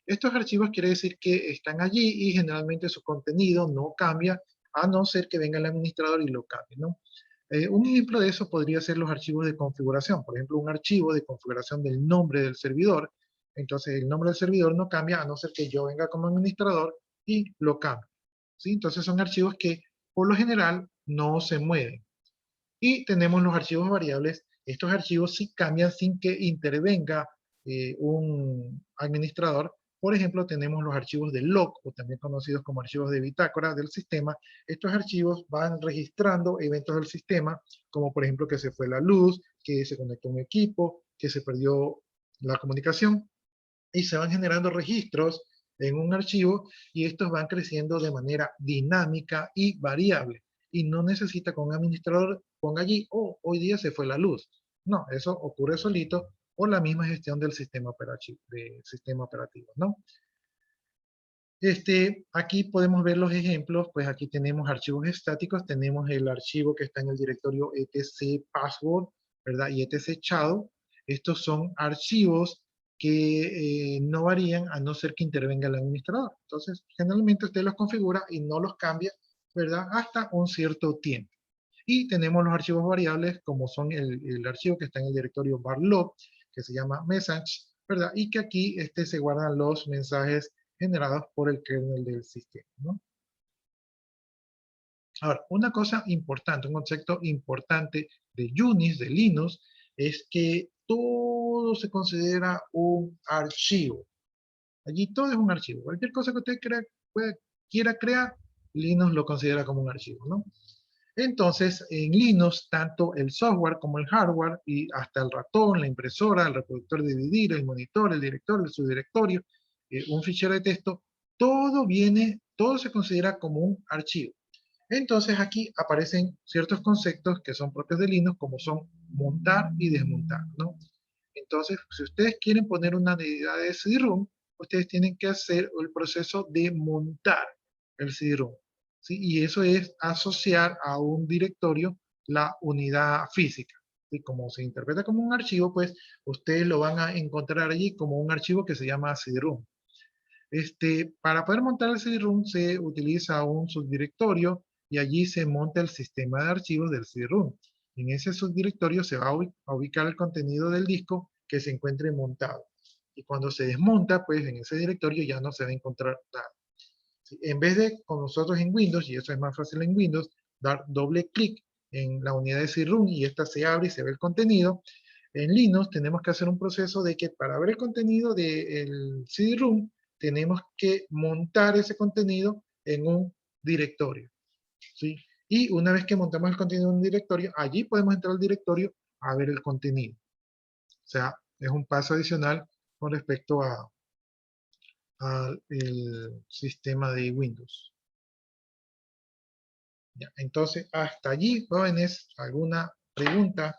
Speaker 1: Estos archivos quiere decir que están allí y generalmente su contenido no cambia a no ser que venga el administrador y lo cambie, ¿no? Un ejemplo de eso podría ser los archivos de configuración. Por ejemplo, un archivo de configuración del nombre del servidor. Entonces, el nombre del servidor no cambia a no ser que yo venga como administrador y lo cambie, ¿sí? Entonces, son archivos que por lo general no se mueven. Y tenemos los archivos variables. Estos archivos sí cambian sin que intervenga un administrador. Por ejemplo, tenemos los archivos de log, o también conocidos como archivos de bitácora del sistema. Estos archivos van registrando eventos del sistema, como por ejemplo que se fue la luz, que se conectó un equipo, que se perdió la comunicación, y se van generando registros en un archivo, y estos van creciendo de manera dinámica y variable. Y no necesita que un administrador ponga allí, oh, hoy día se fue la luz. No, eso ocurre solito por la misma gestión del sistema operativo, ¿no? Aquí podemos ver los ejemplos. Pues aquí tenemos archivos estáticos. Tenemos el archivo que está en el directorio etc password, ¿verdad? Y etc shadow. Estos son archivos que no varían a no ser que intervenga el administrador. Entonces, generalmente usted los configura y no los cambia, ¿verdad? Hasta un cierto tiempo. Y tenemos los archivos variables, como son el archivo que está en el directorio varlog, que se llama message, ¿verdad? Y que aquí se guardan los mensajes generados por el kernel del sistema, ¿no? Ahora, una cosa importante, un concepto importante de Unix, de Linux, es que todo se considera un archivo. Allí todo es un archivo. Cualquier cosa que usted quiera crear, Linux lo considera como un archivo, ¿no? Entonces, en Linux, tanto el software como el hardware, y hasta el ratón, la impresora, el reproductor de dividir, el monitor, el director, el subdirectorio, un fichero de texto, todo se considera como un archivo. Entonces aquí aparecen ciertos conceptos que son propios de Linux, como son montar y desmontar, ¿no? Entonces, si ustedes quieren poner una unidad de CD-ROM, ustedes tienen que hacer el proceso de montar el CD-ROM, ¿sí? Y eso es asociar a un directorio la unidad física. Y como se interpreta como un archivo, pues ustedes lo van a encontrar allí como un archivo que se llama CD-ROM. Para poder montar el CD-ROM se utiliza un subdirectorio y allí se monta el sistema de archivos del CD-ROM. En ese subdirectorio se va a ubicar el contenido del disco que se encuentre montado. Y cuando se desmonta, pues en ese directorio ya no se va a encontrar nada. ¿Sí? En vez de, con nosotros en Windows, y eso es más fácil en Windows, dar doble clic en la unidad de CD-ROM y esta se abre y se ve el contenido, en Linux tenemos que hacer un proceso de que para ver el contenido del CD-ROM, tenemos que montar ese contenido en un directorio, ¿sí? Y una vez que montamos el contenido en un directorio, allí podemos entrar al directorio a ver el contenido. O sea, es un paso adicional con respecto al sistema de Windows. Ya, entonces, hasta allí, jóvenes, ¿alguna pregunta?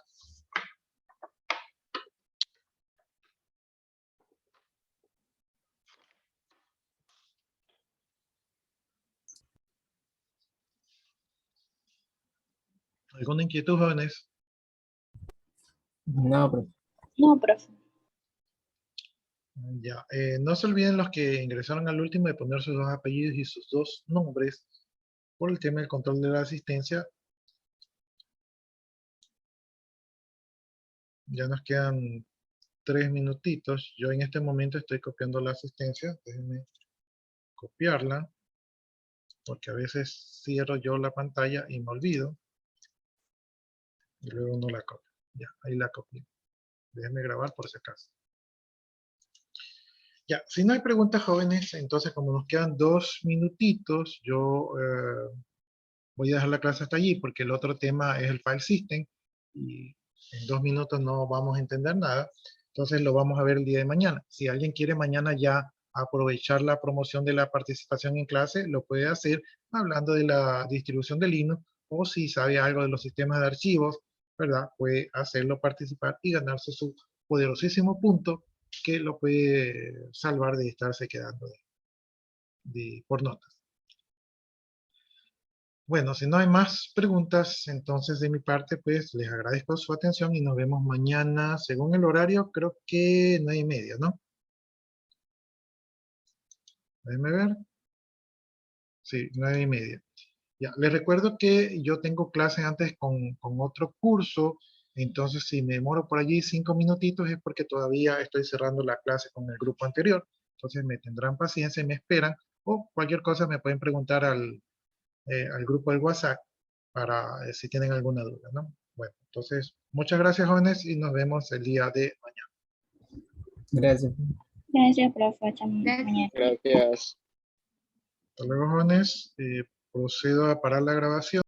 Speaker 1: ¿Alguna inquietud, jóvenes?
Speaker 5: No, profe.
Speaker 2: No, profe.
Speaker 1: Ya, no se olviden los que ingresaron al último de poner sus dos apellidos y sus dos nombres por el tema del control de la asistencia. Ya nos quedan 3 minutitos. Yo en este momento estoy copiando la asistencia. Déjenme copiarla, porque a veces cierro yo la pantalla y me olvido. Y luego no la copio. Ya, ahí la copié. Déjenme grabar por si acaso. Ya, si no hay preguntas, jóvenes, entonces como nos quedan 2 minutitos, yo voy a dejar la clase hasta allí, porque el otro tema es el file system, y en 2 minutos no vamos a entender nada. Entonces lo vamos a ver el día de mañana. Si alguien quiere mañana ya aprovechar la promoción de la participación en clase, lo puede hacer hablando de la distribución de Linux, o si sabe algo de los sistemas de archivos, ¿verdad? Puede hacerlo participar y ganarse su poderosísimo punto que lo puede salvar de estarse quedando por notas. Bueno, si no hay más preguntas, entonces de mi parte, pues les agradezco su atención y nos vemos mañana, según el horario, creo que 9:30, ¿no? Déjenme ver. Sí, 9:30. Ya, les recuerdo que yo tengo clase antes con otro curso, entonces si me demoro por allí 5 minutitos es porque todavía estoy cerrando la clase con el grupo anterior. Entonces me tendrán paciencia y me esperan, o cualquier cosa me pueden preguntar al grupo del WhatsApp para si tienen alguna duda, ¿no? Bueno, entonces, muchas gracias, jóvenes, y nos vemos el día de mañana.
Speaker 5: Gracias.
Speaker 2: Gracias, profe. Hasta mañana.
Speaker 6: Gracias.
Speaker 1: Hasta luego, jóvenes. Procedo a parar la grabación.